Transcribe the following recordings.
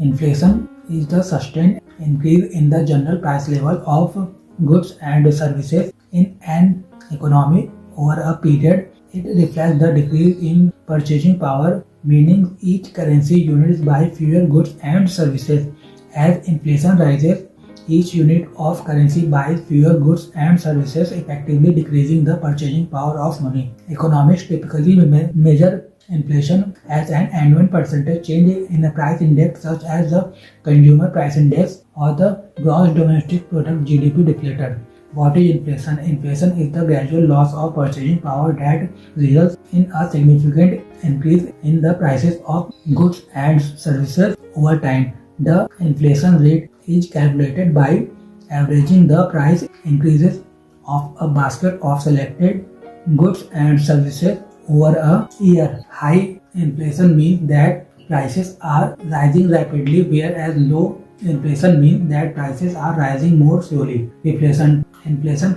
Inflation is the sustained increase in the general price level of goods and services in an economy over a period. It reflects the decrease in purchasing power, meaning each currency unit buys fewer goods and services. As inflation rises, each unit of currency buys fewer goods and services, effectively decreasing the purchasing power of money. Economists typically measure inflation as an annual percentage change in a price index such as the Consumer Price Index or the Gross Domestic Product (GDP) deflator. What is inflation? Inflation is the gradual loss of purchasing power that results in a significant increase in the prices of goods and services over time. The inflation rate is calculated by averaging the price increases of a basket of selected goods and services over a year. High inflation means that prices are rising rapidly, whereas low inflation means that prices are rising more slowly. Inflation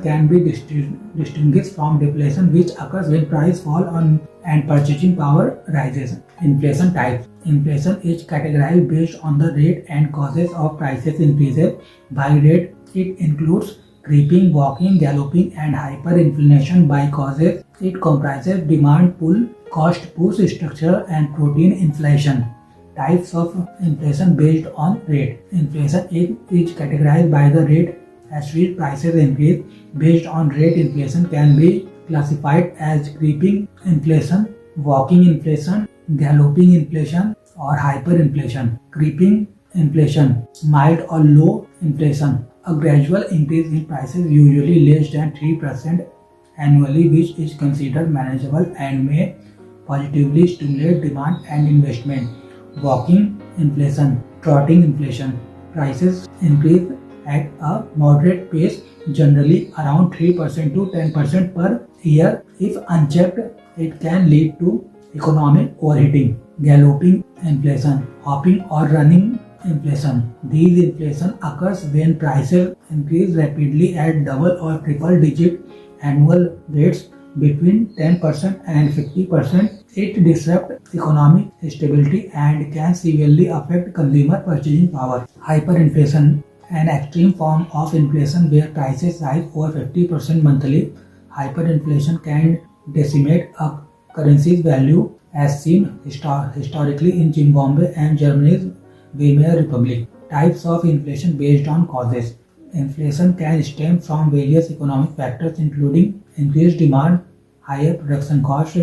can be distinguished from deflation, which occurs when prices fall and purchasing power rises. Inflation types. Inflation is categorized based on the rate and causes of prices increases. By rate, it includes creeping, walking, galloping, and hyperinflation. By causes, it comprises demand pull, cost push, structure, and protein inflation. Types of inflation based on rate. Inflation is categorized by the rate as which prices increase. Based on rate, inflation can be classified as creeping inflation, walking inflation, galloping inflation, or hyperinflation. Creeping inflation, mild or low inflation, a gradual increase in prices usually less than 3% annually, which is considered manageable and may positively stimulate demand and investment. Walking inflation, trotting inflation, prices increase at a moderate pace, generally around 3% to 10% per year. If unchecked, it can lead to economic overheating. Galloping inflation, hopping or running inflation. These inflation occurs when prices increase rapidly at double or triple digit annual rates between 10% and 50%. It disrupts economic stability and can severely affect consumer purchasing power. Hyperinflation, an extreme form of inflation where prices rise over 50% monthly. Hyperinflation can decimate a currency's value, as seen historically in Zimbabwe and Germany's Weimar Republic. Types of inflation based on causes. Inflation can stem from various economic factors including increased demand, higher production costs,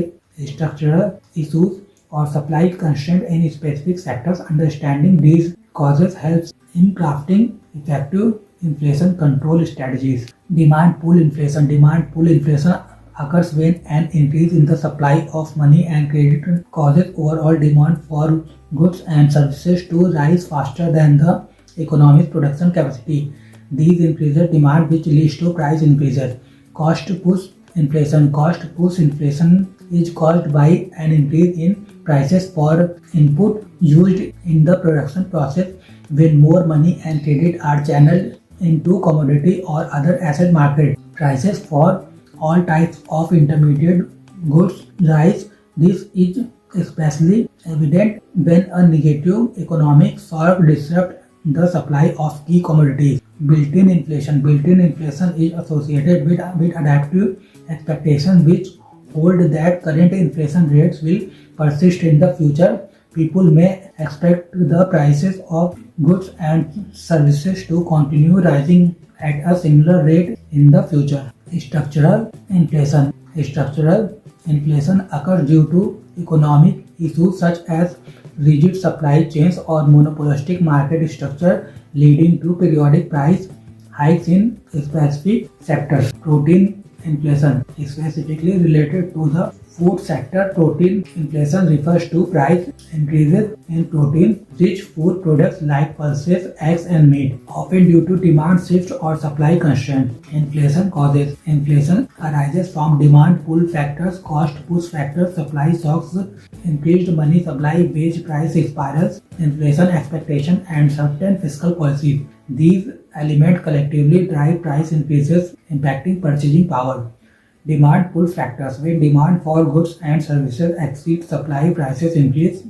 structural issues, or supply constraints in specific sectors. Understanding these causes helps in crafting effective inflation control strategies. Demand pull inflation. Demand pull inflation occurs when an increase in the supply of money and credit causes overall demand for goods and services to rise faster than the economy's production capacity. These increases demand, which leads to price increases. Cost push inflation. Cost push inflation is caused by an increase in prices for input used in the production process when more money and credit are channeled into commodity or other asset market. Prices for all types of intermediate goods rise. This is especially evident when a negative economic shock disrupts the supply of key commodities. Built-in inflation. Built-in inflation is associated with adaptive expectations which hold that current inflation rates will persist in the future. People may expect the prices of goods and services to continue rising at a similar rate in the future. Structural inflation. Structural inflation occurs due to economic issues such as rigid supply chains or monopolistic market structure, leading to periodic price hikes in specific sectors. Protein inflation, specifically related to the food sector. Protein inflation refers to price increases in protein-rich food products like pulses, eggs, and meat, often due to demand shifts or supply constraints. Inflation causes. Inflation arises from demand pull factors, cost push factors, supply shocks, increased money supply, wage price spirals, inflation expectation, and certain fiscal policies. These elements collectively drive price increases, impacting purchasing power. Demand pull factors. When demand for goods and services exceeds supply, prices increase.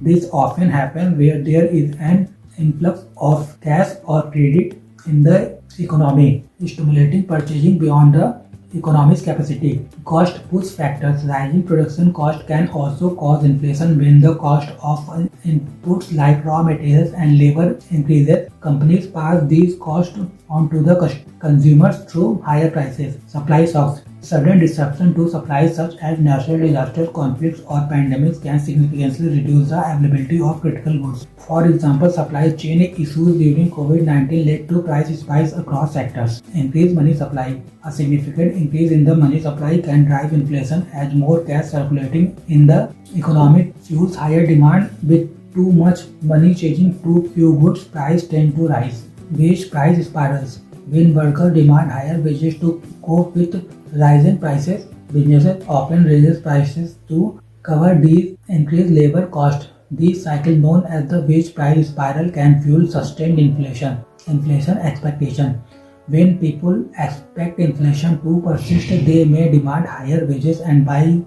This often happens where there is an influx of cash or credit in the economy, stimulating purchasing beyond the economy's capacity. Cost push factors. Rising production cost can also cause inflation when the cost of inputs like raw materials and labor increases. Companies pass these costs on to the consumers through higher prices. Supply shocks. Sudden disruption to supply such as natural disasters, conflicts or pandemics can significantly reduce the availability of critical goods. For example, supply chain issues during COVID-19 led to price spikes across sectors. Increased money supply. A significant increase in the money supply can drive inflation as more cash circulating in the economy fuels higher demand. With too much money chasing too few goods, prices tend to rise. Wage price spirals. When workers demand higher wages to cope with rising prices, businesses often raise prices to cover these increased labor costs. This cycle, known as the wage price spiral, can fuel sustained inflation. Inflation expectation. When people expect inflation to persist, they may demand higher wages and buy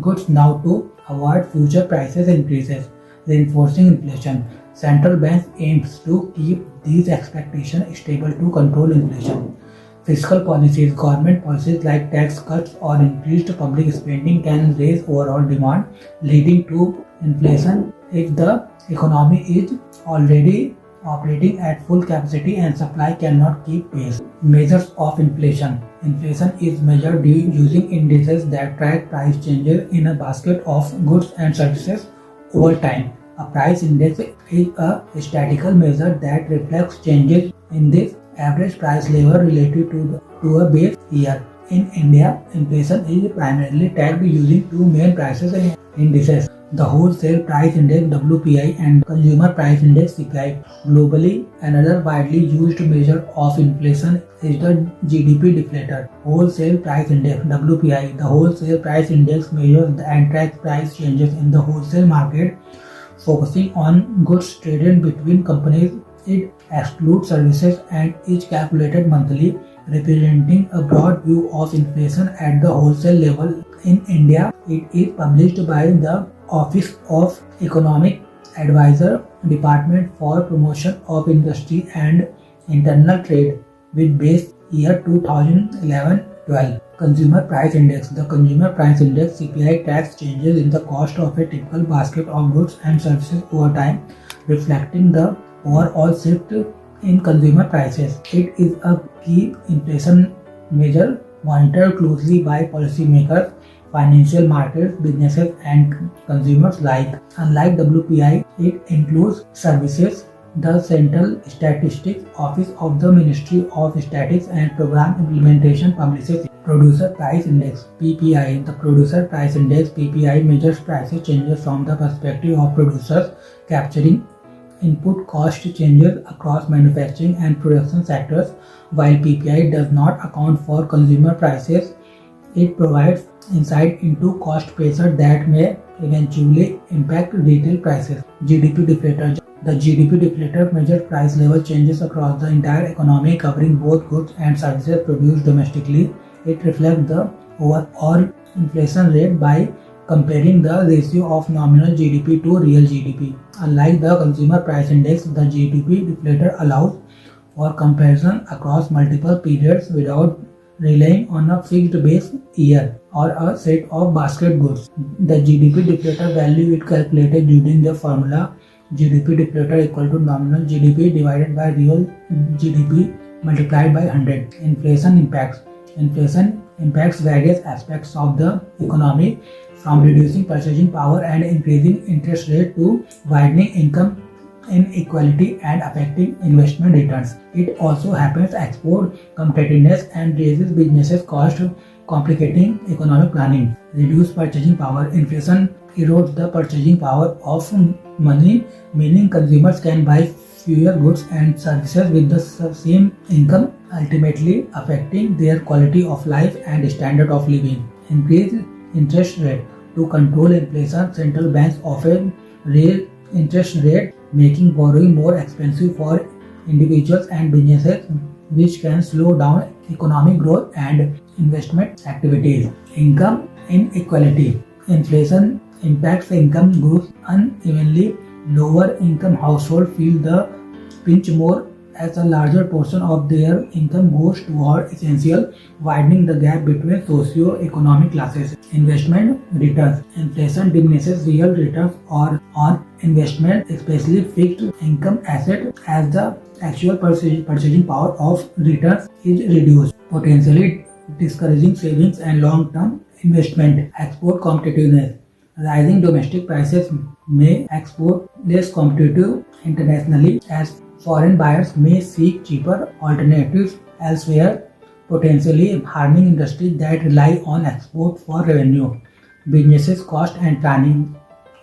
goods now to avoid future prices increases, reinforcing inflation. Central banks aims to keep these expectations stable to control inflation. Fiscal policies. Government policies like tax cuts or increased public spending can raise overall demand, leading to inflation if the economy is already operating at full capacity and supply cannot keep pace. Measures of inflation. Inflation is measured using indices that track price changes in a basket of goods and services over time. A price index is a statistical measure that reflects changes in this average price level relative to a base year. In India, inflation is primarily tracked using two main prices indices: the Wholesale Price Index (WPI) and Consumer Price Index (CPI). Globally, another widely used measure of inflation is the GDP deflator. Wholesale Price Index (WPI). The Wholesale Price Index measures and tracks price changes in the wholesale market, focusing on goods traded between companies. It excludes services and is calculated monthly, representing a broad view of inflation at the wholesale level. In India, it is published by the Office of Economic Advisor, Department for Promotion of Industry and Internal Trade, with base year 2011-12. Consumer Price Index. The Consumer Price Index (CPI) tracks changes in the cost of a typical basket of goods and services over time, reflecting the overall shift in consumer prices. It is a key inflation measure monitored closely by policymakers, financial markets, businesses, and consumers alike. Unlike WPI, it includes services. The Central Statistics Office of the Ministry of Statistics and Program Implementation publishes Producer Price Index (PPI). The Producer Price Index (PPI) measures price changes from the perspective of producers, capturing input cost changes across manufacturing and production sectors. While PPI does not account for consumer prices, it provides insight into cost pressures that may eventually impact retail prices. GDP deflator. The GDP deflator measures price level changes across the entire economy, covering both goods and services produced domestically. It reflects the overall inflation rate by comparing the ratio of nominal GDP to real GDP. Unlike the Consumer Price Index, the GDP deflator allows for comparison across multiple periods without relying on a fixed base year or a set of basket goods. The GDP deflator value is calculated using the formula GDP deflator equal to nominal GDP divided by real GDP multiplied by 100. Inflation impacts. Inflation impacts various aspects of the economy, from reducing purchasing power and increasing interest rate to widening income inequality and affecting investment returns. It also happens export competitiveness and raises businesses cost, complicating economic planning. Reduced purchasing power. Inflation erodes the purchasing power of money, meaning consumers can buy fewer goods and services with the same income, ultimately affecting their quality of life and standard of living. Increased interest rate. To control inflation, central banks often raise interest rate, making borrowing more expensive for individuals and businesses, which can slow down economic growth and investment activities. Income inequality. Inflation impacts the income groups unevenly. Lower income households feel the pinch more as a larger portion of their income goes toward essential, widening the gap between socio-economic classes. Investment returns. Inflation diminishes real returns or on investment, especially fixed income assets, as the actual purchasing power of returns is reduced, potentially discouraging savings and long-term investment. Export competitiveness. Rising domestic prices may export less competitive internationally as foreign buyers may seek cheaper alternatives elsewhere, potentially harming industries that rely on export for revenue. Businesses cost and planning.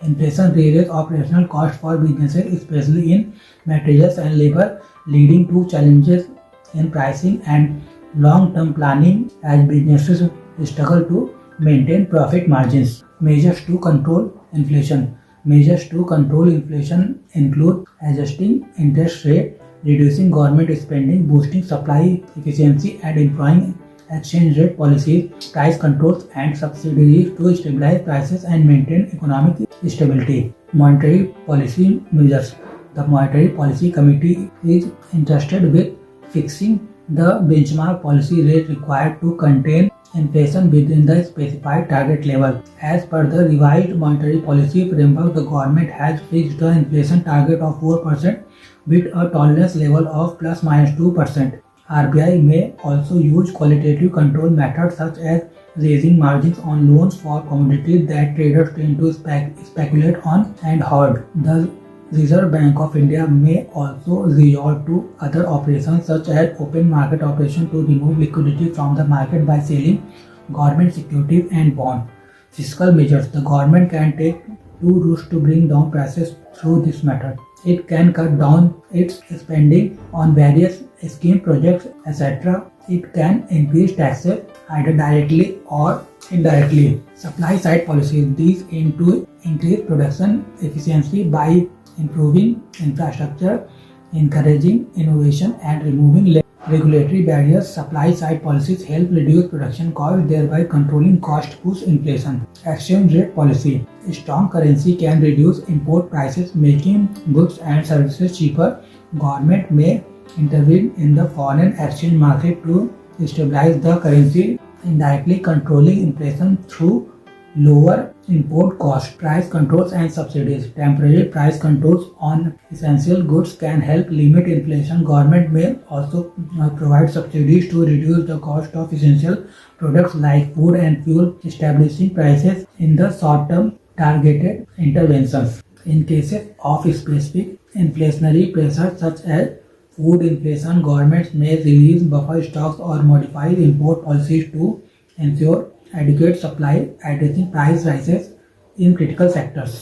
Inflation raises operational costs for businesses, especially in materials and labor, leading to challenges in pricing and long-term planning as businesses struggle to maintain profit margins. Measures to control inflation. Measures to control inflation include adjusting interest rate, reducing government spending, boosting supply efficiency, and employing exchange rate policies, price controls, and subsidies to stabilize prices and maintain economic stability. Monetary policy measures. The Monetary Policy Committee is entrusted with fixing the benchmark policy rate required to contain inflation within the specified target level. As per the revised monetary policy framework, the government has fixed the inflation target of 4% with a tolerance level of plus minus 2%. RBI may also use qualitative control methods such as raising margins on loans for commodities that traders tend to speculate on and hoard. The Reserve Bank of India may also resort to other operations such as open market operation to remove liquidity from the market by selling government securities and bonds. Fiscal measures. The government can take two routes to bring down prices through this method. It can cut down its spending on various scheme projects, etc. It can increase taxes either directly or indirectly. Supply side policies. These aim to increase production efficiency by improving infrastructure, encouraging innovation, and removing regulatory barriers. Supply side policies help reduce production costs, thereby controlling cost push inflation. Exchange rate policy. A strong currency can reduce import prices, making goods and services cheaper. Government may intervene in the foreign exchange market to stabilize the currency, indirectly controlling inflation through lower import costs. Price controls and subsidies. Temporary price controls on essential goods can help limit inflation. Government may also provide subsidies to reduce the cost of essential products like food and fuel, establishing prices in the short term. Targeted interventions. In cases of specific inflationary pressures such as food inflation, governments may release buffer stocks or modify import policies to ensure adequate supply, addressing price rises in critical sectors.